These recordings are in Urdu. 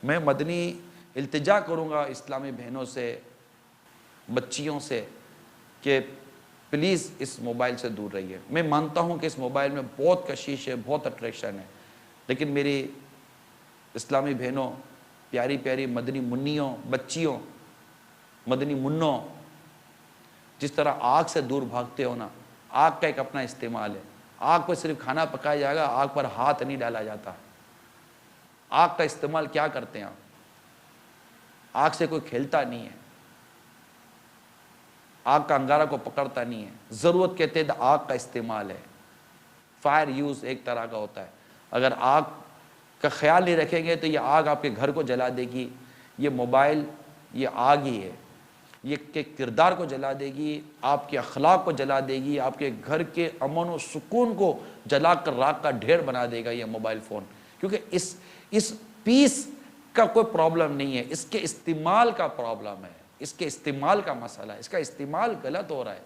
میں مدنی التجا کروں گا اسلامی بہنوں سے، بچیوں سے کہ پلیز اس موبائل سے دور رہیے۔ میں مانتا ہوں کہ اس موبائل میں بہت کشش ہے، بہت اٹریکشن ہے، لیکن میری اسلامی بہنوں، پیاری پیاری مدنی منیوں، بچیوں، مدنی منوں، جس طرح آگ سے دور بھاگتے ہو نا، آگ کا ایک اپنا استعمال ہے۔ آگ پہ صرف کھانا پکایا جائے گا، آگ پر ہاتھ نہیں ڈالا جاتا۔ آگ کا استعمال کیا کرتے ہیں آپ؟ آگ سے کوئی کھیلتا نہیں ہے، آگ کا انگارہ کو پکڑتا نہیں ہے۔ ضرورت کے تحت آگ کا استعمال ہے۔ فائر یوز ایک طرح کا ہوتا ہے۔ اگر آگ کا خیال نہیں رکھیں گے تو یہ آگ آپ کے گھر کو جلا دے گی۔ یہ موبائل یہ آگ ہی ہے، یہ کے کردار کو جلا دے گی، آپ کے اخلاق کو جلا دے گی، آپ کے گھر کے امن و سکون کو جلا کر راکھ کا ڈھیر بنا دے گا یہ موبائل فون۔ کیونکہ اس پیس کا کوئی پرابلم نہیں ہے، اس کے استعمال کا پرابلم ہے، اس کے استعمال کا مسئلہ ہے، اس کا استعمال غلط ہو رہا ہے۔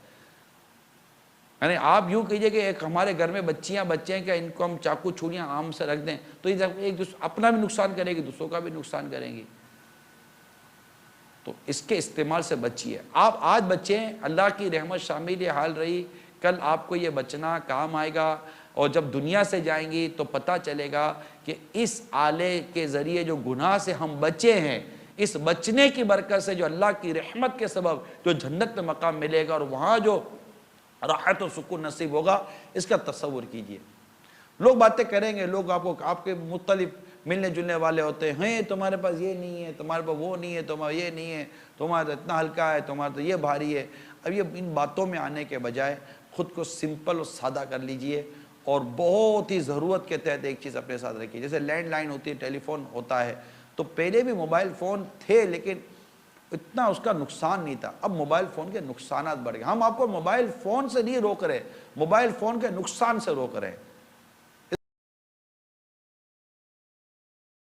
یعنی آپ یوں کہیے کہ ایک ہمارے گھر میں بچے ہیں کہ ان کو ہم چاقو چھریاں عام سے رکھ دیں تو یہ ایک اپنا بھی نقصان کرے گی، دوسروں کا بھی نقصان کریں گی۔ تو اس کے استعمال سے بچیے۔ آپ آج بچیں، اللہ کی رحمت شامل یہ حال رہی، کل آپ کو یہ بچنا کام آئے گا، اور جب دنیا سے جائیں گی تو پتہ چلے گا کہ اس آلے کے ذریعے جو گناہ سے ہم بچے ہیں، اس بچنے کی برکت سے جو اللہ کی رحمت کے سبب جو جنت میں مقام ملے گا اور وہاں جو راحت و سکون نصیب ہوگا، اس کا تصور کیجئے۔ لوگ باتیں کریں گے، لوگ آپ کے مختلف ملنے جلنے والے ہوتے ہیں، تمہارے پاس یہ نہیں ہے، تمہارے پاس وہ نہیں ہے، تمہارا یہ نہیں ہے، تمہارا تو اتنا ہلکا ہے، تمہارا تو یہ بھاری ہے۔ اب یہ ان باتوں میں آنے کے بجائے خود کو سمپل اور سادہ کر لیجئے، اور بہت ہی ضرورت کے تحت ایک چیز اپنے ساتھ رکھیے۔ جیسے لینڈ لائن ہوتی ہے، ٹیلی فون ہوتا ہے، تو پہلے بھی موبائل فون تھے لیکن اتنا اس کا نقصان نہیں تھا۔ اب موبائل فون کے نقصانات بڑھ گئے۔ ہم آپ کو موبائل فون سے نہیں روک رہے، موبائل فون کے نقصان سے روک رہے ہیں۔